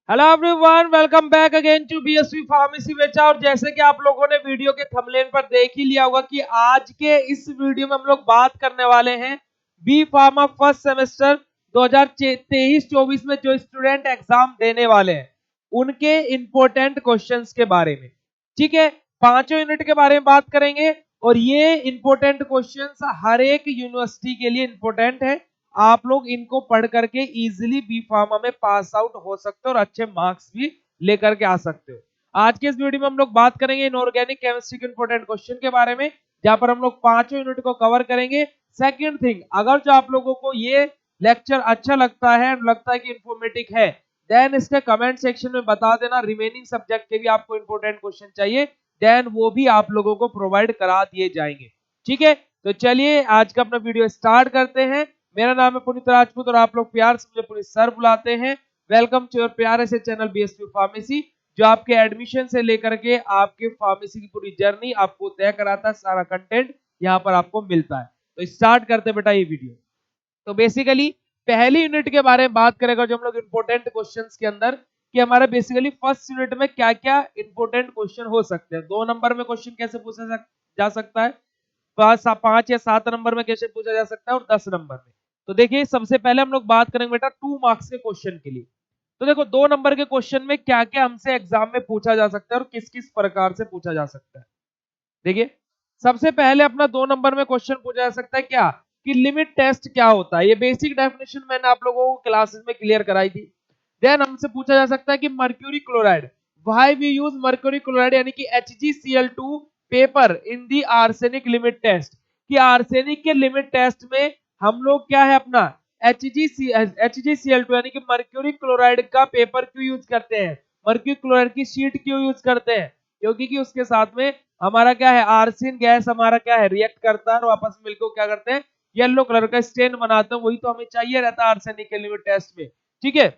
Hello everyone, welcome back again to BSV pharmacy बेचा। और जैसे कि आप लोगों ने वीडियो के थंबनेल पर देख ही लिया होगा कि आज के इस वीडियो में हम लोग बात करने वाले हैं बी फार्मा फर्स्ट सेमेस्टर 2023-24 में जो स्टूडेंट एग्जाम देने वाले हैं उनके इंपॉर्टेंट क्वेश्चंस के बारे में। ठीक है, पांचों यूनिट के बारे में बात करेंगे और ये इंपॉर्टेंट क्वेश्चंस हर एक यूनिवर्सिटी के लिए इंपॉर्टेंट है। आप लोग इनको पढ़ करके इजीली बी फार्मा में पास आउट हो सकते हो और अच्छे मार्क्स भी लेकर के आ सकते हो। आज के इस वीडियो में हम लोग बात करेंगे इनऑर्गेनिक केमिस्ट्री के इंपॉर्टेंट क्वेश्चन के बारे में, जहां पर हम लोग पांचों यूनिट को कवर करेंगे। सेकंड थिंग, अगर जो आप लोगों को ये लेक्चर अच्छा लगता है, लगता है कि इंफॉर्मेटिव है, देन इसके कमेंट सेक्शन में बता देना रिमेनिंग सब्जेक्ट के भी आपको इंपॉर्टेंट क्वेश्चन चाहिए, देन वो भी आप लोगों को प्रोवाइड करा दिए जाएंगे। ठीक है, तो चलिए आज का अपना वीडियो स्टार्ट करते हैं। मेरा नाम है पुनीत राजपूत और आप लोग प्यार से मुझे पुनीत सर बुलाते हैं। वेलकम टू योर प्यारे से चैनल बीएसवी फार्मेसी, जो आपके एडमिशन से लेकर के आपके फार्मेसी की पूरी जर्नी आपको तय कराता है। सारा कंटेंट यहाँ पर आपको मिलता है। तो स्टार्ट करते बेटा ये वीडियो। तो बेसिकली पहली यूनिट के बारे में बात करेगा जो हम लोग इंपॉर्टेंट क्वेश्चंस के अंदर, कि हमारा बेसिकली फर्स्ट यूनिट में क्या क्या इंपॉर्टेंट क्वेश्चन हो सकते हैं। 2 नंबर में क्वेश्चन कैसे पूछा जा सकता है, 5 या 7 नंबर में कैसे पूछा जा सकता है और 10 नंबर में। तो देखिए सबसे पहले हम लोग बात करेंगे बेटा 2 मार्क्स के क्वेश्चन के लिए। तो देखो 2 नंबर के क्वेश्चन में क्या क्या हमसे एग्जाम में पूछा जा सकता है और किस किस प्रकार से पूछा जा सकता है। देखिए सबसे पहले अपना 2 नंबर में क्वेश्चन पूछा जा सकता है क्या, कि लिमिट टेस्ट क्या होता है। ये बेसिक डेफिनेशन मैंने आप लोगों को क्लासेस में क्लियर कराई थी। देन हमसे पूछा जा सकता है कि mercury chloride, why we use mercury chloride यानी कि HgCl2 paper in the arsenic limit test, कि आर्सेनिक के लिमिट टेस्ट में हम लोग क्या है अपना HgCl2 यानी कि मर्क्यूरी क्लोराइड का पेपर क्यों यूज करते हैं, मर्क्यूरी क्लोराइड की शीट क्यों यूज करते हैं, क्योंकि कि उसके साथ में हमारा क्या है आर्सिन गैस हमारा क्या है रिएक्ट करता है और वापस मिलकर क्या करते हैं येलो कलर का स्टेन बनाते हैं। वही तो हमें चाहिए रहता है आर्सेनिक के लिमिट टेस्ट में। ठीक है,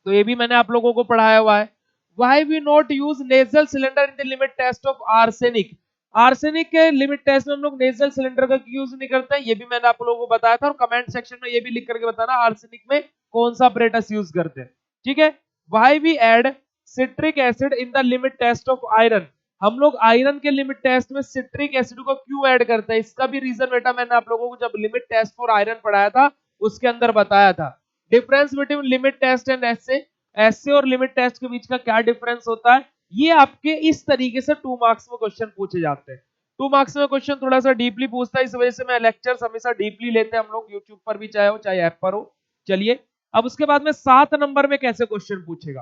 तो ये भी मैंने आप लोगों को पढ़ाया हुआ है। Why we not use Nessler cylinder in the limit test of arsenic, arsenic के लिमिट टेस्ट में हम लोग नेजल सिलेंडर का यूज नहीं करते हैं, ये भी मैंने आप लोगों को बताया था। और कमेंट सेक्शन में ये भी लिख करके बताना आर्सेनिक में कौन सा अपरेटस यूज करते हैं। ठीक है, why we add citric acid in the limit test of iron, हम लोग आयरन के लिमिट टेस्ट में सिट्रिक एसिड को क्यों ऐड करते हैं, इसका भी रीजन बेटा मैंने आप लोगों को जब लिमिट टेस्ट फॉर आयरन पढ़ाया था उसके अंदर बताया था। Difference between limit test and assay और लिमिट टेस्ट के बीच का क्या डिफरेंस होता है, ये आपके इस तरीके से 2 मार्क्स में क्वेश्चन पूछे जाते हैं। 2 मार्क्स में क्वेश्चन थोड़ा सा डीपली पूछता है, इस वजह से मैं लेक्चर्स हमेशा डीपली लेते हैं हम लोग, यूट्यूब पर भी चाहे हो चाहे ऐप पर हो। चलिए अब उसके बाद में 7 नंबर में कैसे क्वेश्चन पूछेगा।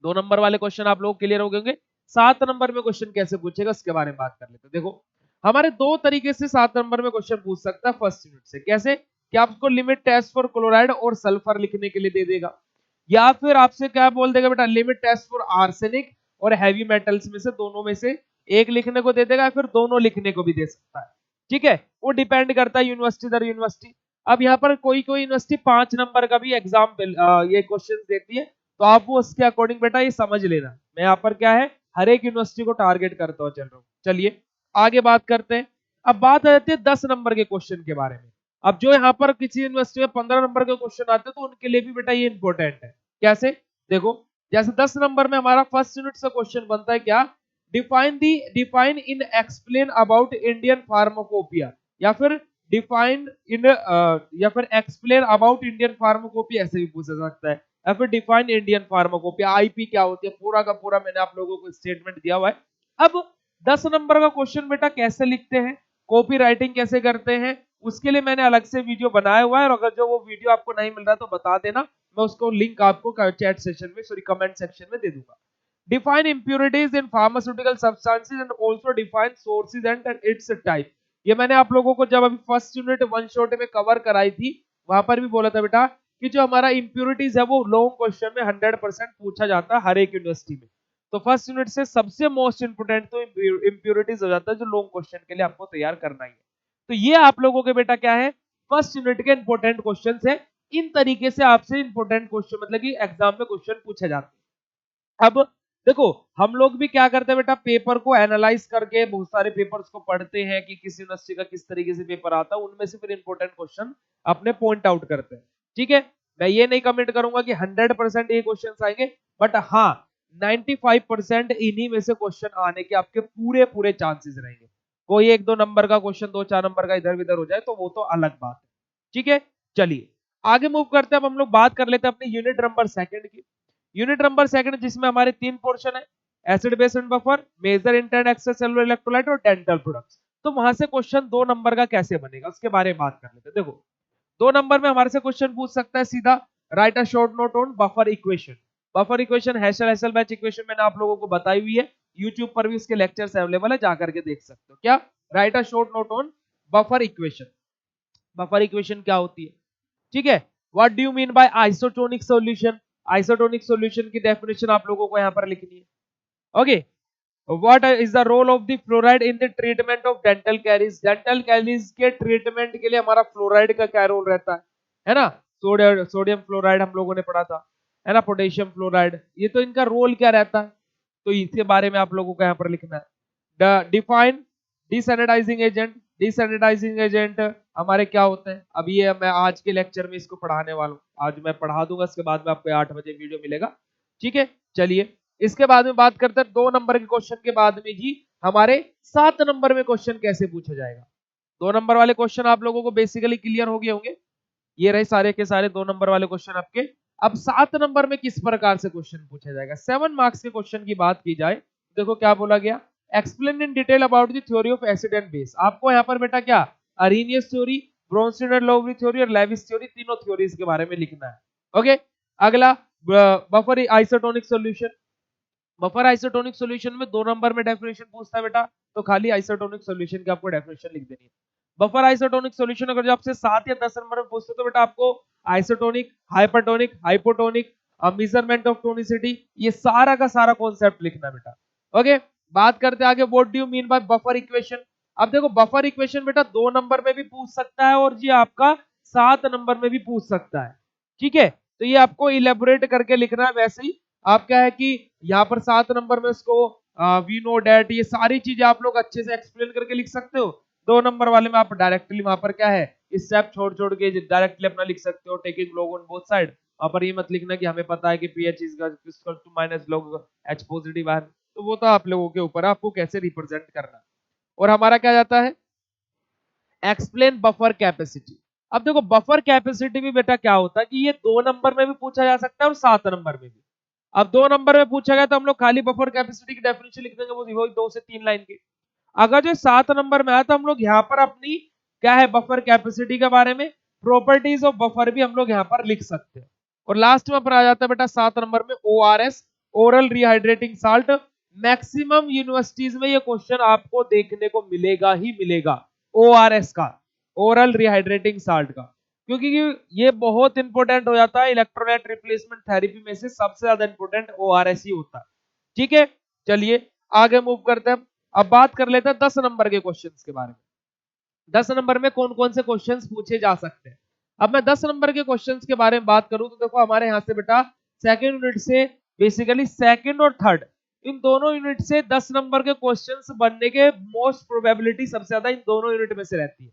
2 नंबर वाले क्वेश्चन आप लोग क्लियर हो गए होंगे, 7 नंबर में क्वेश्चन कैसे पूछेगा उसके बारे में बात कर लेते हैं। देखो हमारे 2 तरीके से 7 नंबर में क्वेश्चन पूछ सकता है फर्स्ट यूनिट से। कैसे, कि आपको लिमिट टेस्ट फॉर क्लोराइड और सल्फर लिखने के लिए दे देगा, या फिर आपसे क्या बोल देगा बेटा लिमिट टेस्ट फॉर आर्सेनिक और हैवी मेटल्स में से दोनों में से एक लिखने को दे देगा, या फिर दोनों लिखने को भी दे सकता है। ठीक है, वो डिपेंड करता है यूनिवर्सिटी दर यूनिवर्सिटी। अब यहाँ पर कोई कोई यूनिवर्सिटी 5 नंबर का भी एग्जाम ये क्वेश्चन देती है, तो आप वो उसके अकॉर्डिंग बेटा ये समझ लेना। मैं यहाँ पर क्या है हर एक यूनिवर्सिटी को टारगेट करता हुआ चल रहा हूँ। चलिए आगे बात करते हैं। अब बात आ जाती है 10 नंबर के क्वेश्चन के बारे में। अब जो यहाँ पर किसी यूनिवर्सिटी में 15 नंबर के क्वेश्चन आते हैं तो उनके लिए भी बेटा ये इंपॉर्टेंट है। कैसे, देखो जैसे 10 नंबर में हमारा फर्स्ट यूनिट से क्वेश्चन बनता है क्या, define in explain about Indian pharmacopoeia, या फिर डिफाइन इन या फिर एक्सप्लेन अबाउट इंडियन फार्माकोपिया ऐसे भी पूछा जा सकता है, या फिर डिफाइन इंडियन फार्माकोपिया, आईपी क्या होती है, पूरा का पूरा मैंने आप लोगों को स्टेटमेंट दिया हुआ है। अब 10 नंबर का क्वेश्चन बेटा कैसे लिखते हैं, कॉपी राइटिंग कैसे करते हैं, उसके लिए मैंने अलग से वीडियो बनाया हुआ है। और अगर जो वो वीडियो आपको नहीं मिल रहा तो बता देना, मैं उसको लिंक आपको चैट सेशन में सॉरी कमेंट सेक्शन में दे दूंगा। Define impurities in pharmaceutical substances and also define sources and it's type, ये मैंने आप लोगों को जब अभी फर्स्ट यूनिट वन शॉट में कवर कराई थी वहां पर भी बोला था बेटा कि जो हमारा इंप्योरिटीज है वो लॉन्ग क्वेश्चन में 100% पूछा जाता है हर एक यूनिवर्सिटी में। तो फर्स्ट यूनिट से सबसे मोस्ट इंपोर्टेंट तो इंप्योरिटीज हो जाता है जो लॉन्ग क्वेश्चन के लिए आपको तैयार करना ही है। तो ये आप लोगों के बेटा क्या है फर्स्ट यूनिट के इंपॉर्टेंट क्वेश्चन है। इन तरीके से आपसे इंपॉर्टेंट क्वेश्चन मतलब कि एग्जाम में क्वेश्चन पूछे जाते हैं। अब देखो हम लोग भी क्या करते हैं बेटा, पेपर को एनालाइज करके बहुत सारे पेपर्स को पढ़ते हैं कि किस यूनिवर्सिटी का किस तरीके से पेपर आता है, उनमें से फिर इंपॉर्टेंट क्वेश्चन अपने पॉइंट आउट करते हैं। ठीक है, मैं ये नहीं कमेंट करूंगा कि 100% ये क्वेश्चन आएंगे, बट हाँ 95% इन्हीं में से क्वेश्चन आने के आपके पूरे पूरे चांसेस रहेंगे। कोई 1-2 नंबर का क्वेश्चन 2-4 नंबर का इधर उधर हो जाए तो वो तो अलग बात है। ठीक है, चलिए आगे मूव करते हैं। अब हम लोग बात कर लेते हैं अपनी यूनिट नंबर सेकंड की। यूनिट नंबर सेकंड जिसमें हमारे 3 पोर्शन है, acid base and buffer, major internal extracellular electrolyte और डेंटल प्रोडक्ट्स। तो वहां से क्वेश्चन 2 नंबर का कैसे बनेगा उसके बारे में बात कर लेते हैं। देखो 2 नंबर में हमारे से क्वेश्चन पूछ सकता है सीधा, write a short note on buffer equation. Buffer equation Hasselbalch equation मैंने आप लोगों को बताई हुई है, YouTube पर भी इसके लेक्चर्स अवेलेबल है, जाकर के देख सकते हो। क्या, write a short note on buffer equation. Buffer equation क्या होती है, ठीक है। What do you mean by isotonic solution? Isotonic solution की डेफिनेशन आप लोगों को यहां पर लिखनी है। Okay, what is the role of the fluoride in the treatment of dental caries? Dental caries के ट्रीटमेंट के लिए हमारा फ्लोराइड का क्या रोल रहता है ना। सोडियम फ्लोराइड हम लोगों ने पढ़ा था, है ना, पोटेशियम फ्लोराइड, ये तो इनका रोल क्या रहता है, तो इसके बारे में आप लोगों को यहाँ पर लिखना है। Define desensitizing agent. Desensitizing agent हमारे क्या होते हैं, अब ये मैं आज के लेक्चर में इसको पढ़ाने वाला हूँ, आज मैं पढ़ा दूंगा, इसके बाद में आपको 8 बजे वीडियो मिलेगा। ठीक है, चलिए इसके बाद में बात करते हैं 2 नंबर के क्वेश्चन के बाद में जी हमारे 7 नंबर में क्वेश्चन कैसे पूछा जाएगा। 2 नंबर वाले क्वेश्चन आप लोगों को बेसिकली क्लियर हो गए होंगे, ये रहे सारे के सारे 2 नंबर वाले क्वेश्चन आपके। अब 7 नंबर में किस प्रकार से क्वेश्चन पूछा जाएगा। 7 मार्क्स के क्वेश्चन की बात की जाए, देखो क्या बोला गया, explain in detail about the theory of acid and base. आपको यहाँ पर बेटा क्या, Arrhenius theory, Bronsted and Lowry theory और लेविस थ्योरी, तीनों थ्योरीज के बारे में लिखना है। ओके, अगला buffer isotonic solution. Buffer isotonic solution में 2 नंबर में डेफिनेशन पूछता है बेटा, तो खाली आइसोटोनिक सॉल्यूशन की आपको डेफिनेशन लिख देनी है। बफर आइसोटोनिक सॉल्यूशन अगर जो आपसे 7 या 10 नंबर में पूछते तो बेटा आपको isotonic, hypertonic, hypotonic, measurement of tonicity, ये सारा का सारा कॉन्सेप्ट लिखना बेटा। ओके, बात करते हैं आगे, what do you mean bye buffer equation. अब देखो बफर इक्वेशन बेटा 2 नंबर में भी पूछ सकता है और जी आपका 7 नंबर में भी पूछ सकता है। ठीक है, तो ये आपको इलेबोरेट करके लिखना है। वैसे ही आप क्या है कि यहाँ पर 7 नंबर में इसको वी नो डेट, ये सारी चीजें आप लोग अच्छे से एक्सप्लेन करके लिख सकते हो। 2 नंबर वाले में आप डायरेक्टली वहां पर क्या है, स्टेप छोड़ छोड़ के डायरेक्टली अपना लिख सकते हो, taking log on both side. वहां पर ये मत लिखना कि हमें पता है कि pH is equal to minus log H positive ion, तो वो तो आप लोगों के ऊपर है, आपको कैसे रिप्रेजेंट करना। और हमारा क्या जाता है, एक्सप्लेन बफर कैपेसिटी। अब देखो बफर कैपेसिटी भी बेटा क्या होता है कि ये 2 नंबर में भी पूछा जा सकता है और 7 नंबर में भी। अब 2 नंबर में पूछा गया तो हम लोग खाली बफर कैपेसिटी की डेफिनेशन लिख देंगे, वो 2 से 3 लाइन की। अगर जो 7 नंबर में आया तो हम लोग यहाँ पर अपनी क्या है, बफर कैपेसिटी के बारे में, प्रॉपर्टीज ऑफ बफर भी हम लोग यहाँ पर लिख सकते हैं। और लास्ट में पर आ जाता है बेटा 7 नंबर में ORS, oral rehydrating salt. Maximum universities में ये क्वेश्चन आपको देखने को मिलेगा ही मिलेगा, ORS का, ओरल रिहाइड्रेटिंग साल्ट का, क्योंकि ये बहुत इंपॉर्टेंट हो जाता है इलेक्ट्रोलाइट रिप्लेसमेंट थेरेपी में से सबसे ज्यादा इंपॉर्टेंट ORS ही होता है। ठीक है, चलिए आगे मूव करते हैं। अब बात कर लेते हैं 10 नंबर के क्वेश्चंस के बारे में। 10 नंबर में कौन कौन से क्वेश्चंस पूछे जा सकते हैं। अब मैं 10 नंबर के क्वेश्चंस के बारे में बात करूं तो देखो हमारे यहाँ से बेटा सेकंड यूनिट से बेसिकली सेकंड और थर्ड, इन दोनों यूनिट से 10 नंबर के क्वेश्चंस बनने के मोस्ट प्रोबेबिलिटी सबसे ज्यादा इन दोनों यूनिट में से रहती है।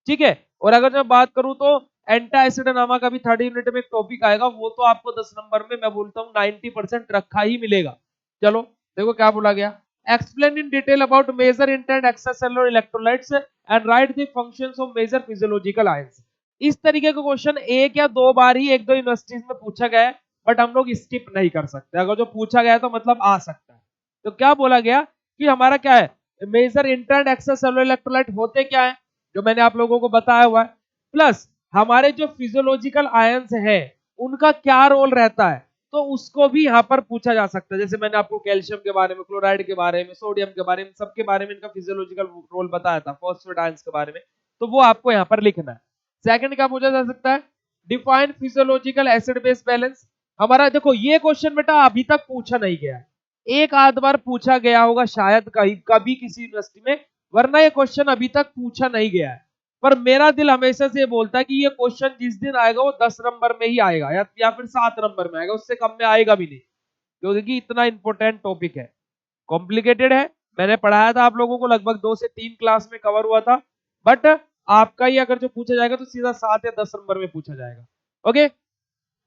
ठीक है, और अगर मैं बात करूं तो एंटा एसिडोनामा का भी थर्ड यूनिट में एक टॉपिक आएगा, वो तो आपको 10 नंबर में मैं बोलता हूँ 90% रखा ही मिलेगा। चलो देखो क्या बोला गया, explain in detail about major intent extracellular electrolytes and write the functions of major physiological ions. इस तरीके का क्वेश्चन 1 या 2 बार ही 1-2 यूनिवर्सिटीज में पूछा गया है, बट हम लोग स्किप नहीं कर सकते, अगर जो पूछा गया है तो मतलब आ सकता है। तो क्या बोला गया कि हमारा क्या है, मेजर इंटेंट एक्स्ट्रासेलुलर इलेक्ट्रोलाइट होते क्या है, जो मैंने आप लोगों को बताया हुआ है, प्लस हमारे जो फिजियोलॉजिकल आयंस है उनका क्या रोल रहता है, तो उसको भी यहाँ पर पूछा जा सकता है। जैसे मैंने आपको कैल्शियम के बारे में, क्लोराइड के बारे में, सोडियम के बारे में, सबके बारे में इनका फिजियोलॉजिकल रोल बताया था, फॉस्फेट आयंस के बारे में, तो वो आपको यहाँ पर लिखना है। सेकंड क्या पूछा जा सकता है, define physiological acid base balance. हमारा देखो ये क्वेश्चन बेटा अभी तक पूछा नहीं गया है, एक आध बार पूछा गया होगा शायद कहीं कभी किसी यूनिवर्सिटी में, वरना ये क्वेश्चन अभी तक पूछा नहीं गया है। पर मेरा दिल हमेशा से बोलता है कि ये क्वेश्चन जिस दिन आएगा वो 10 नंबर में ही आएगा या फिर 7 नंबर में आएगा, उससे कम में आएगा भी नहीं, क्योंकि इतना इंपॉर्टेंट टॉपिक है, कॉम्प्लिकेटेड है। मैंने पढ़ाया था आप लोगों को, लगभग 2 से 3 क्लास में कवर हुआ था, बट आपका ही अगर जो पूछा जाएगा तो सीधा 7 या 10 नंबर में पूछा जाएगा। Okay,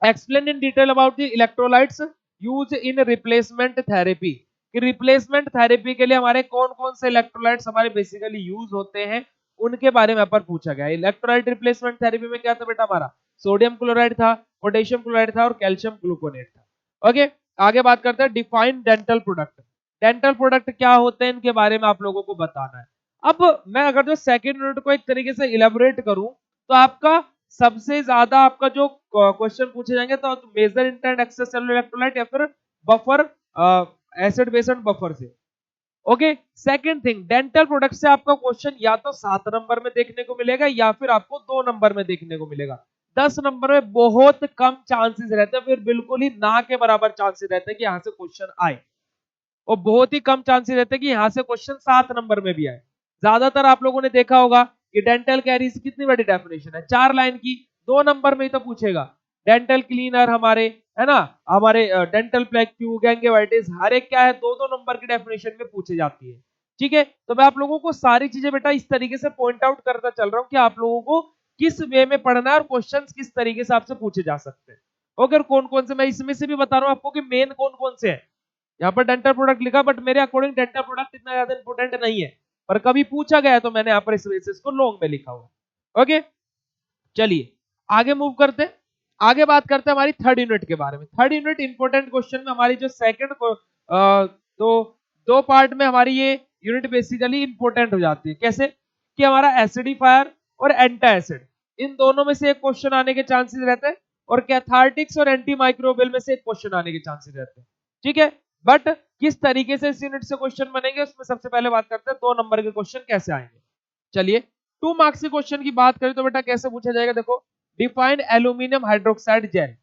explain in detail about the electrolytes use in replacement therapy, कि रिप्लेसमेंट थेरेपी के लिए हमारे कौन कौन से इलेक्ट्रोलाइट्स हमारे बेसिकली यूज होते हैं, उनके बारे में यहाँ पर पूछा गया। इलेक्ट्रोलाइट रिप्लेसमेंट थेरेपी में क्या था बेटा, हमारा सोडियम क्लोराइड था, पोटेशियम क्लोराइड था और कैल्शियम ग्लूकोनेट था। ओके, आगे बात करते हैं define dental product. Dental product क्या होते हैं, इनके बारे में आप लोगों को बताना है। अब मैं अगर जो सेकंड यूनिट को एक तरीके से इलेबोरेट करूं, तो आपका सबसे ज्यादा आपका जो क्वेश्चन पूछे जाएंगे तो major intent access cellular electrolyte या फिर buffer, acid base and buffer से। Okay, second thing, dental product से आपका क्वेश्चन या तो 7 नंबर में देखने को मिलेगा या फिर आपको 2 नंबर में देखने को मिलेगा। 10 नंबर में बहुत कम चांसेस रहते हैं, फिर बिल्कुल ही ना के बराबर चांसेस रहते हैं कि यहां से क्वेश्चन आए, और बहुत ही कम चांसेस रहते हैं कि यहां से क्वेश्चन 7 नंबर में भी आए। ज्यादातर आप लोगों ने देखा होगा कि डेंटल कैरीज कितनी बड़ी डेफिनेशन है, 4 लाइन की, 2 नंबर में ही तो पूछेगा। डेंटल क्लीनर हमारे, है ना, हमारे डेंटल प्लेक ट्यूब, गैंगेवाइटिस, हर एक क्या है 2-2 नंबर की डेफिनेशन में पूछी जाती है। ठीक है, तो मैं आप लोगों को सारी चीजें बेटा इस तरीके से पॉइंट आउट करता चल रहा हूं कि आप लोगों को किस वे में पढ़ना है और क्वेश्चंस किस तरीके से आपसे पूछे जा सकते हैं। अगर कौन कौन से, मैं इसमें से भी बता रहा हूं आपको कि मेन कौन कौन से हैं। यहाँ पर डेंटल प्रोडक्ट लिखा, बट मेरे अकॉर्डिंग डेंटल प्रोडक्ट इतना ज्यादा इंपोर्टेंट नहीं है, पर कभी पूछा गया तो मैंने यहाँ पर इस वजह से इसको लॉन्ग में लिखा हुआ। ओके, चलिए आगे मूव करते हैं। आगे बात करते हैं हमारी थर्ड यूनिट के बारे में। थर्ड यूनिट इंपोर्टेंट क्वेश्चन में हमारी जो सेकंड को दो पार्ट में हमारी ये यूनिट बेसिकली इंपोर्टेंट हो जाती है। कैसे कि हमारा एसिडिफायर और एंटी एसिड, इन दोनों में से एक क्वेश्चन आने के चांसेस रहते हैं, और कैथार्टिक्स और एंटी माइक्रोबियल में से एक क्वेश्चन आने के चांसेस रहते हैं। ठीक है, बट किस तरीके से इस यूनिट से क्वेश्चन बनेंगे उसमें सबसे पहले बात करते हैं 2 नंबर के क्वेश्चन कैसे आएंगे। चलिए 2 मार्क्स के क्वेश्चन की बात करें तो बेटा कैसे पूछा जाएगा, देखो define aluminium hydroxide gel.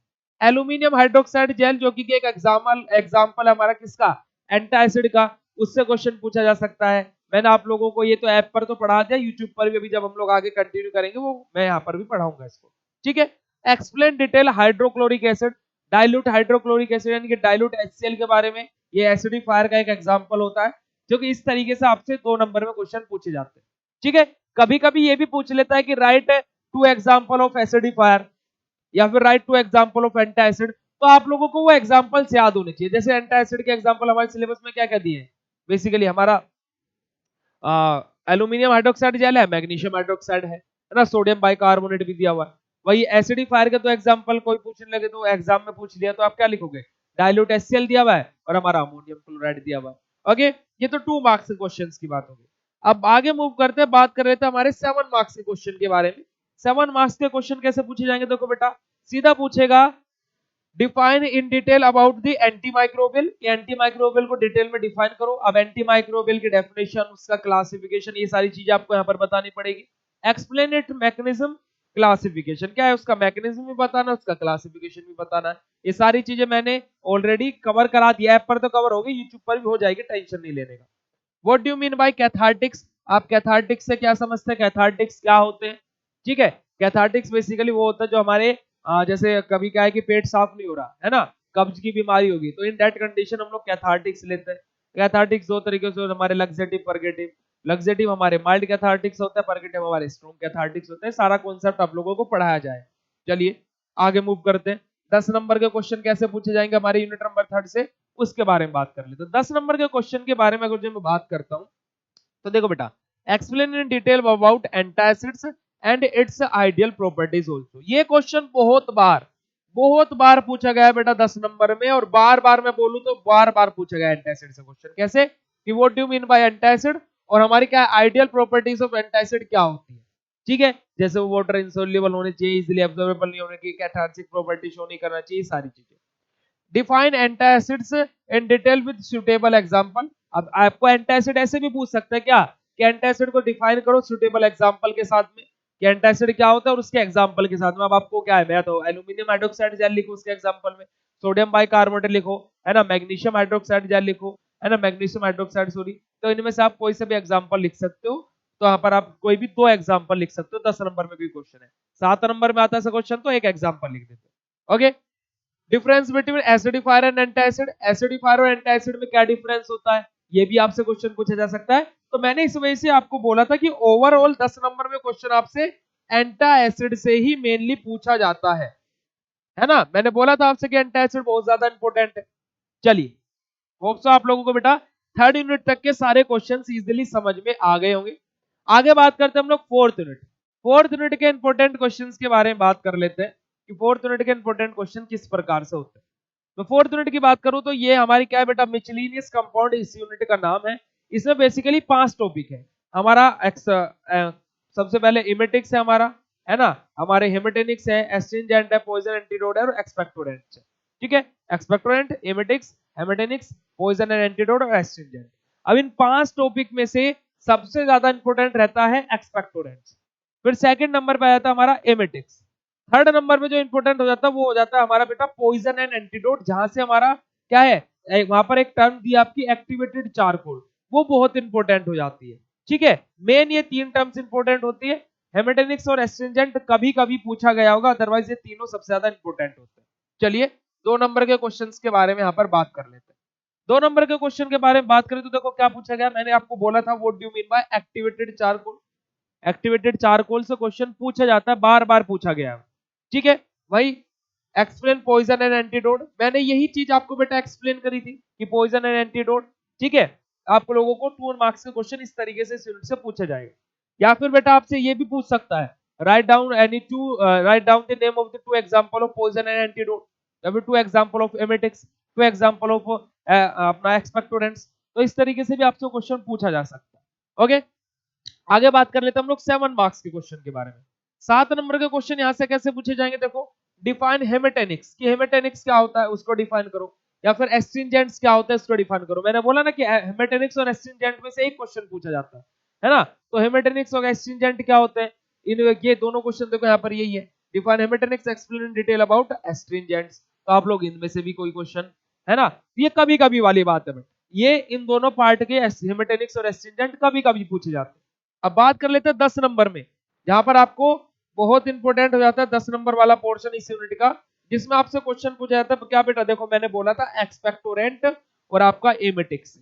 Aluminium hydroxide gel जो कि एक एग्जांपल हमारा किसका, एंटी एसिड का, उससे क्वेश्चन पूछा जा सकता है। मैंने आप लोगों को ये तो ऐप पर तो पढ़ा दिया, यूट्यूब पर भी अभी जब हम लोग आगे कंटिन्यू करेंगे वो मैं यहाँ पर भी पढ़ाऊंगा इसको। ठीक है, explain detail hydrochloric acid, dilute hydrochloric acid यानी कि डाइल्यूट HCl के बारे में, ये एसिडिफायर का एक एग्जांपल होता है, जो कि इस तरीके से आपसे 2 नंबर में क्वेश्चन पूछे जाते हैं। ठीक है, कभी कभी ये भी पूछ लेता है कि राइट 2 एग्जांपल ऑफ एसिडिफायर या फिर right 2 example of anti acid, तो आप लोगों को वो एग्जांपल्स याद होने चाहिए। जैसे एंटी एसिड के एग्जांपल हमारे सिलेबस में क्या क्या दिए हैं, बेसिकली हमारा एल्यूमिनियम हाइड्रोक्साइड जेल है, मैग्नीशियम हाइड्रोक्साइड है ना, सोडियम बाइकार्बोनेट भी दिया हुआ है। वही एसिडिफायर के तो एग्जांपल कोई पूछने लगे तो एग्जाम में पूछ लिया तो आप क्या लिखोगे, डाइल्यूट HCl दिया हुआ है और हमारा अमोनियम क्लोराइड दिया हुआ है। ओके, ये तो 2 मार्क्स के क्वेश्चंस की बात होगी। अब आगे मूव करते हैं, बात कर रहे थे हमारे 7 मार्क्स के क्वेश्चन के बारे में। 7 मार्क्स के क्वेश्चन कैसे पूछे जाएंगे, देखो बेटा सीधा पूछेगा define in detail about the antimicrobial, antimicrobial को डिटेल में डिफाइन करो। अब एंटीमाइक्रोबियल की डेफिनेशन, उसका क्लासिफिकेशन, ये सारी चीजें आपको यहाँ पर बतानी पड़ेगी। एक्सप्लेन इट मैकेनिज्म, क्लासिफिकेशन क्या है उसका, मैकेनिज्म भी बताना, उसका क्लासिफिकेशन भी बताना है। ये सारी चीजें मैंने ऑलरेडी कवर करा दिया, ऐप पर तो कवर होगी, यूट्यूब पर भी हो जाएगी, टेंशन नहीं लेने का। What do you mean bye cathartics, आप कैथार्टिक्स से क्या समझते हैं, कैथार्टिक्स क्या होते हैं। ठीक है, कैथार्टिक्स बेसिकली वो होता है जो हमारे जैसे कभी क्या है कि पेट साफ नहीं हो रहा है ना, कब्ज की बीमारी होगी, तो इन दैट कंडीशन हम लोग कैथार्टिक्स लेते हैं। कैथार्टिक्स 2 तरीके से, हमारे लग्जेटिव परगेटिव। लग्जेटिव हमारे माइल्ड कैथार्टिक्स होता है, परगेटिव हमारे स्ट्रॉन्ग कैथार्टिक्स होते हैं। सारा कॉन्सेप्ट आप लोगों को पढ़ाया जाए। चलिए आगे मूव करते हैं, 10 नंबर के क्वेश्चन कैसे पूछे जाएंगे हमारे यूनिट नंबर 3 से, उसके बारे में बात कर लेते हैं। 10 नंबर के क्वेश्चन के बारे में अगर जो मैं बात करता हूं तो देखो बेटा, explain in detail about antacids and it's ideal properties also. ये क्वेश्चन बहुत बार पूछा गया है बेटा 10 नंबर में, और बार बार मैं बोलूं तो बार बार पूछा गया एंटासिड से क्वेश्चन। कैसे कि what do you mean bye antacid, और हमारी क्या आइडियल प्रॉपर्टीज ऑफ एंटासिड क्या होती है। ठीक है, जैसे वो वाटर इंसोल्युबल होने चाहिए, इजीली एब्जॉर्बेबल नहीं होने की, कैथार्टिक प्रॉपर्टी शो नहीं करना चाहिए, सारी चीजें। Define antacids in detail with suitable example. अब आपको एंटासिड ऐसे भी पूछ सकता है क्या कि एंटासिड को डिफाइन करो सुटेबल एग्जांपल के साथ में, कि एंटासिड क्या होता है और उसके एग्जांपल के साथ में। अब आपको क्या है, मैं तो एल्यूमिनियम हाइड्रोक्साइड जेल लिखो उसके एग्जांपल में, सोडियम बाइकार्बोनेट लिखो, है ना, मैग्नीशियम हाइड्रोक्साइड जेल लिखो, है ना, मैग्नीशियम हाइड्रोक्साइड सॉरी, तो इनमें से आप कोई से भी एग्जांपल लिख सकते हो। तो यहाँ पर आप कोई भी 2 एग्जांपल लिख सकते हो। 10 नंबर में भी क्वेश्चन है, 7 नंबर में आता है क्वेश्चन तो एक एग्जांपल लिख देते हो। Okay, difference between acidifier and antacid, acidifier और एंटासिड में क्या डिफरेंस होता है, ये भी आपसे क्वेश्चन पूछा जा सकता है। तो मैंने इस वजह से आपको बोला था कि ओवरऑल 10 नंबर में क्वेश्चन आपसे एंटासिड से ही मेनली पूछा जाता है ना। मैंने बोला था आपसे कि एंटासिड बहुत ज्यादा इंपॉर्टेंट है। चलिए, होप सो आप लोगों को बेटा थर्ड यूनिट तक के सारे क्वेश्चन इजिली समझ में आ गए होंगे। आगे बात करते हैं हम लोग फोर्थ यूनिट। फोर्थ यूनिट के इंपॉर्टेंट क्वेश्चंस के बारे में बात कर लेते हैं कि फोर्थ यूनिट के इंपॉर्टेंट क्वेश्चन किस प्रकार से होते हैं। तो फोर्थ यूनिट की बात करूं तो ये हमारी क्या है बेटा, मिचेलेनियस कंपाउंड इस यूनिट का नाम है। इसमें बेसिकली 5 टॉपिक है हमारा। सबसे पहले इमेटिक्स है हमारा, है ना, हमारे हेमेटेनिक्स है, एस्ट्रिंजेंट है, पॉइजन एंटीडोट है और एक्सपेक्टोरेंट है। ठीक है, expectorant, emetics, haematinics, poison and antidote और एस्ट्रिंजेंट। अब इन 5 टॉपिक में से सबसे ज्यादा इंपॉर्टेंट रहता है एक्सपेक्टोरेंट, फिर सेकंड नंबर पे आ जाता है हमारा एमेटिक्स, थर्ड नंबर पे जो इंपॉर्टेंट हो जाता है वो हो जाता है हमारा बेटा पॉइजन एंड एंटीडोट, जहां से हमारा क्या है, वहां पर एक टर्म दी आपकी एक्टिवेटेड चारकोल, वो बहुत इंपॉर्टेंट हो जाती है। ठीक है, मेन ये 3 टर्म्स इंपॉर्टेंट होती है। हेमेटेनिक्स और एस्ट्रिंजेंट कभी कभी पूछा गया होगा, अदरवाइज ये तीनों सबसे ज्यादा इंपॉर्टेंट होते हैं। चलिए 2 नंबर के क्वेश्चंस के बारे में यहाँ पर बात कर लेते हैं। 2 नंबर के क्वेश्चन के बारे में बात करें तो देखो क्या पूछा गया, मैंने आपको बोला था what do you mean bye activated charcoal. Activated charcoal से क्वेश्चन पूछा जाता है, बार बार पूछा गया है। ठीक है, वही एक्सप्लेन पॉइजन एंड एंटीडोट, मैंने यही चीज आपको बेटा एक्सप्लेन करी थी कि पॉइजन एंड एंटीडोट। ठीक है, आप लोगों को 2 मार्क्स के क्वेश्चन इस तरीके से यूनिट से पूछा जाएगा। या फिर बेटा आपसे ये भी पूछ सकता है, write down the name of the 2 example of poison and antidote, या फिर 2 example of emetics, 2 example of अपना एक्सपेक्टोरेंट्स। तो इस तरीके से भी आपसे क्वेश्चन पूछा जा सकता है। ओके, आगे बात कर लेते हैं हम लोग 7 मार्क्स के क्वेश्चन के बारे में। 7 नंबर के क्वेश्चन यहां से कैसे पूछे जाएंगे, देखो डिफाइन हेमेटेनिक्स, कि हेमेटेनिक्स क्या होता है उसको डिफाइन करो, या फिर एस्ट्रिंजेंट्स क्या होता है उसको डिफाइन करो। मैंने बोला ना कि हेमेटेनिक्स और एस्ट्रिंजेंट में से एक क्वेश्चन पूछा जाता है ना। तो हेमेटेनिक्स और एस्ट्रिंजेंट क्या होते हैं, इन ये दोनों क्वेश्चन देखो यहाँ पर यही है, define haematinics, explain in detail about astringents. तो आप लोग इनमें से भी कोई क्वेश्चन, है ना, ये कभी कभी वाली बात है, ये इन दोनों पार्ट के हेमेटेनिक्स और एस्ट्रिंजेंट कभी कभी पूछे जाते हैं। अब बात कर लेते हैं 10 नंबर में, जहां पर आपको बहुत इंपॉर्टेंट हो जाता है 10 नंबर वाला पोर्शन इस यूनिट का, जिसमें आपसे क्वेश्चन पूछा जाता है क्या बेटा, देखो मैंने बोला था एक्सपेक्टोरेंट और आपका एमेटिक्स।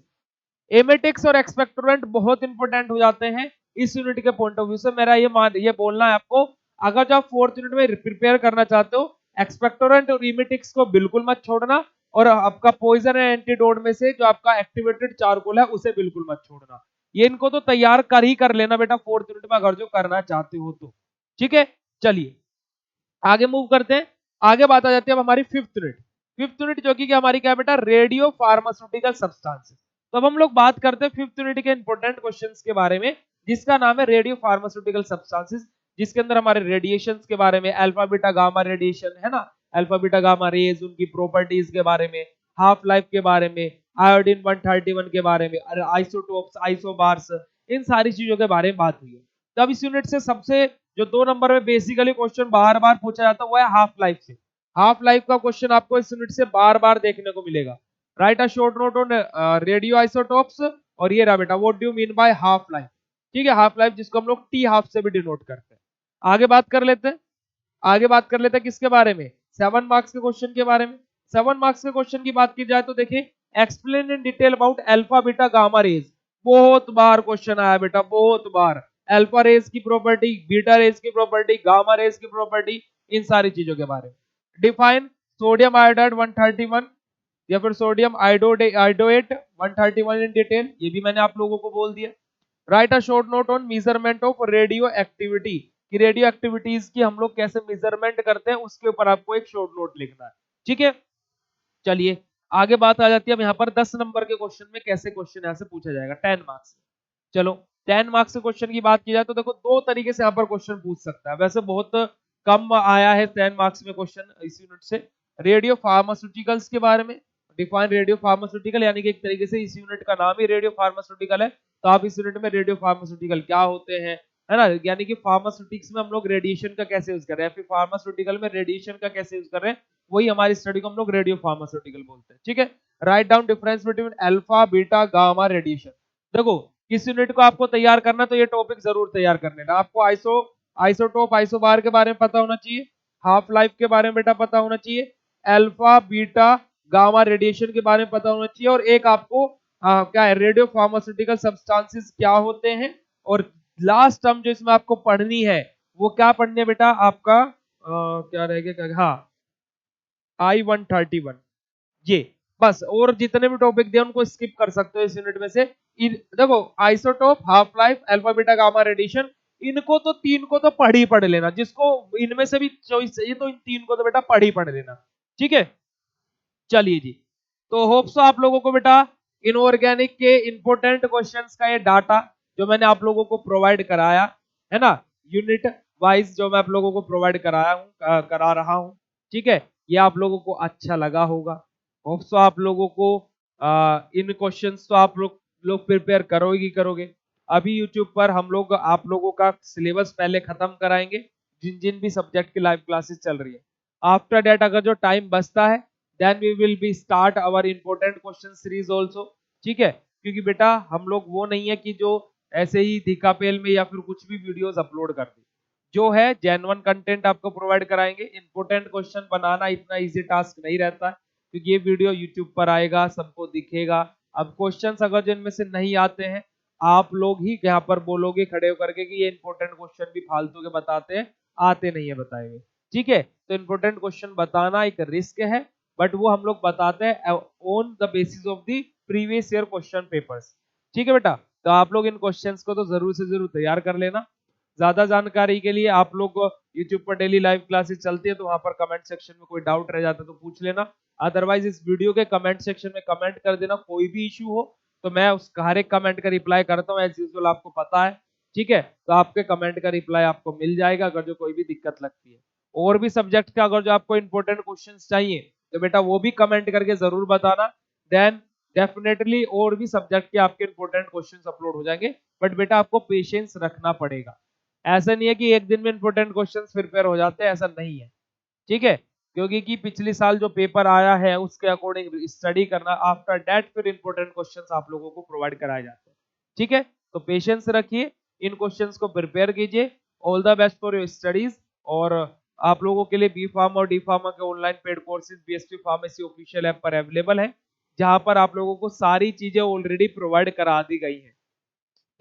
एमेटिक्स और एक्सपेक्टोरेंट बहुत इंपॉर्टेंट हो जाते हैं इस यूनिट के पॉइंट ऑफ व्यू से। मेरा ये बोलना है आपको, अगर जो आप 4th यूनिट में प्रिपेयर करना चाहते हो, एक्सपेक्टोरेंट और एमेटिक्स को बिल्कुल मत छोड़ना, और आपका पॉइजन एंड एंटीडोट में से जो आपका एक्टिवेटेड चारकोल है उसे बिल्कुल मत छोड़ना। ये इनको तो तैयार कर ही कर लेना बेटा 4th यूनिट में, अगर जो करना चाहते हो तो। ठीक है, चलिए आगे मूव करते हैं। आगे बात आ जाती है अब हमारी 5th यूनिट। 5th यूनिट जो कि हमारी क्या है बेटा, रेडियो फार्मास्यूटिकल सब्सटेंसेस। तो अब हम लोग बात करते हैं 5th यूनिट के इंपॉर्टेंट क्वेश्चंस के बारे में, जिसका नाम है रेडियो फार्मास्यूटिकल सब्सटेंसेस, जिसके अंदर हमारे रेडिएशंस के बारे में, अल्फा बीटा गामा रेडिएशन, है ना, अल्फा बीटा गामा रेज, उनकी प्रॉपर्टीज के बारे में, हाफ लाइफ के बारे में, आयोडीन 131 के बारे में, आइसोटोप्स, आइसोबार्स, इन सारी चीजों के बारे में बात हुई है। तो अब इस यूनिट से सबसे जो 2 नंबर में बेसिकली क्वेश्चन बार बार पूछा जाता है वो है हाफ लाइफ से। हाफ लाइफ का क्वेश्चन आपको इस यूनिट से बार बार देखने को मिलेगा। Right a short note on radio isotopes, और ये रहा बेटा what do you mean by half life. ठीक है, हाफ लाइफ जिसको हम लोग टी हाफ से भी डिनोट करते हैं। आगे बात कर लेते हैं, आगे बात कर लेते हैं किसके बारे में, 7 मार्क्स के क्वेश्चन के बारे में। 7 मार्क्स के क्वेश्चन की बात की जाए तो देखिए, explain in detail about alpha beta gamma rays. बहुत बार क्वेश्चन आया बेटा, बहुत बार, अल्फा रेज की प्रॉपर्टी, बीटा रेज की प्रॉपर्टी, गामा रेज की प्रॉपर्टी, इन सारी चीजों के बारे में। डिफाइन सोडियम आयोडाइड 131, या फिर सोडियम आयोडोएट 131 इन डिटेल, ये भी मैंने आप लोगों को बोल दिया। Right a short note on measurement of radio activity, कि रेडियो एक्टिविटीज की हम लोग कैसे मेजरमेंट करते हैं उसके ऊपर आपको एक शॉर्ट नोट लिखना है। ठीक है, चलिए आगे बात आ जाती है अब यहाँ पर 10 नंबर के क्वेश्चन में कैसे क्वेश्चन यहाँ से पूछा जाएगा 10 मार्क्स। चलो 10 मार्क्स के क्वेश्चन की बात की जाए तो देखो 2 तरीके से यहाँ पर क्वेश्चन पूछ सकता है, वैसे बहुत कम आया है 10 मार्क्स में क्वेश्चन इस यूनिट से। रेडियो फार्मास्यूटिकल्स के बारे में, डिफाइन रेडियो फार्मास्यूटिकल, यानी कि एक तरीके से इस यूनिट का नाम ही रेडियो फार्मास्यूटिकल है, तो आप इस यूनिट में रेडियो फार्मास्यूटिकल क्या होते हैं, है ना, यानी कि फार्मास्यूटिक्स में हम लोग रेडिएशन का कैसे यूज कर रहे हैं, फिर फार्मास्यूटिकल में रेडिएशन का कैसे यूज कर रहे हैं, वही हमारी स्टडी को हम लोग रेडियो फार्मास्यूटिकल बोलते हैं। ठीक है, write down difference between alpha beta gamma radiation. देखो किस यूनिट को आपको तैयार करना तो ये टॉपिक जरूर तैयार कर लेना। आपको आइसोटोप आइसोबार के बारे में पता होना चाहिए, हाफ लाइफ के बारे में बेटा पता होना चाहिए, अल्फा बीटा गामा रेडिएशन के बारे में पता होना चाहिए, और एक आपको क्या है, रेडियो फार्मास्यूटिकल सब्सटेंसेस क्या होते हैं, और लास्ट टर्म जो इसमें आपको पढ़नी है वो क्या पढ़नी है बेटा, आपका क्या रहेगा, हाँ I131, ये बस, और जितने भी टॉपिक दिए उनको स्किप कर सकते हो इस यूनिट में से। देखो isotope, half life, alpha beta gamma radiation, इनको तो तीन को तो पढ़ ही पढ़ लेना, जिसको इनमें से भी चॉइस चाहिए तो इन तीन को तो बेटा पढ़ ही पढ़ लेना, ठीक है। चलिए जी, तो होप्स आप लोगों को बेटा इनऑर्गेनिक के इंपॉर्टेंट क्वेश्चंस का ये डाटा जो मैंने आप लोगों को प्रोवाइड कराया है ना, यूनिट वाइज जो मैं आप लोगों को प्रोवाइड कराया हूँ, करा रहा हूँ, ठीक है, ये आप लोगों को अच्छा लगा होगा। होप्स आप लोगों को इन क्वेश्चंस तो आप लोग प्रिपेयर करोगे ही करोगे। अभी यूट्यूब पर हम लोग आप लोगों का सिलेबस पहले खत्म कराएंगे, जिन जिन भी सब्जेक्ट की लाइव क्लासेस चल रही है। आफ्टर डेट अगर जो टाइम बचता है then we will be start our important question series also, ठीक है। क्योंकि बेटा हम लोग वो नहीं है कि जो ऐसे ही धिकापेल में या फिर कुछ भी वीडियोस अपलोड कर दे, जो है जेन्युइन कंटेंट आपको प्रोवाइड कराएंगे। इंपॉर्टेंट क्वेश्चन बनाना इतना इजी टास्क नहीं रहता है, क्योंकि ये वीडियो यूट्यूब पर आएगा, सबको दिखेगा। अब क्वेश्चंस अगर जिनमें से नहीं आते हैं, आप लोग ही यहाँ पर बोलोगे खड़े होकर के कि ये इंपॉर्टेंट क्वेश्चन भी फालतू के बताते हैं, आते नहीं है बताए हुए, ठीक है। तो इंपॉर्टेंट क्वेश्चन बताना एक रिस्क है, बट वो हम लोग बताते हैं on the basis of the previous year question papers, ठीक है बेटा। तो आप लोग इन क्वेश्चंस को तो जरूर से जरूर तैयार कर लेना। ज्यादा जानकारी के लिए आप लोग यूट्यूब पर डेली लाइव क्लासेस चलती है, तो वहां पर कमेंट सेक्शन में कोई डाउट रह जाता है तो पूछ लेना। अदरवाइज इस वीडियो के कमेंट सेक्शन में कमेंट कर देना, कोई भी इशू हो तो मैं उस हर एक कमेंट का रिप्लाई करता हूँ एज यूजुअल, आपको पता है, ठीक है। तो आपके कमेंट का रिप्लाई आपको मिल जाएगा अगर जो कोई भी दिक्कत लगती है। और भी सब्जेक्ट का अगर जो आपको इंपॉर्टेंट क्वेश्चन चाहिए तो बेटा वो भी कमेंट करके जरूर बताना, देन डेफिनेटली और भी सब्जेक्ट के आपके इंपॉर्टेंट क्वेश्चंस अपलोड हो जाएंगे। बट बेटा आपको पेशेंस रखना पड़ेगा, ऐसा नहीं है कि एक दिन में इंपॉर्टेंट क्वेश्चंस प्रिपेयर हो जाते हैं, ऐसा नहीं है, ठीक है। क्योंकि कि पिछले साल जो पेपर आया है उसके अकॉर्डिंग स्टडी करना, आफ्टर दैट फिर इंपॉर्टेंट क्वेश्चंस आप लोगों को प्रोवाइड कराए जाते हैं, ठीक है। तो पेशेंस रखिए, इन क्वेश्चंस को प्रिपेयर कीजिए। All the best for your studies. और आप लोगों के लिए बी फार्मा और डी फार्मा के online paid courses BSV pharmacy official app पर अवेलेबल है, जहां पर आप लोगों को सारी चीजें ऑलरेडी प्रोवाइड करा दी गई है।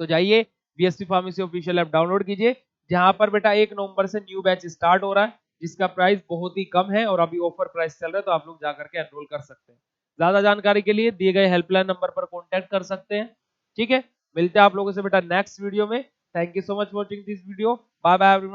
तो जाइए BSV pharmacy official app download कीजिए, जहां पर बेटा 1 नवंबर से न्यू बैच स्टार्ट हो रहा है, जिसका प्राइस बहुत ही कम है और अभी ऑफर प्राइस चल रहा है, तो आप लोग जाकर के एनरोल कर सकते हैं। ज्यादा जानकारी के लिए दिए गए हेल्पलाइन नंबर पर कॉन्टैक्ट कर सकते हैं, ठीक है। मिलते हैं आप लोगों से बेटा नेक्स्ट वीडियो में। Thank you so much watching this video. Bye bye everyone.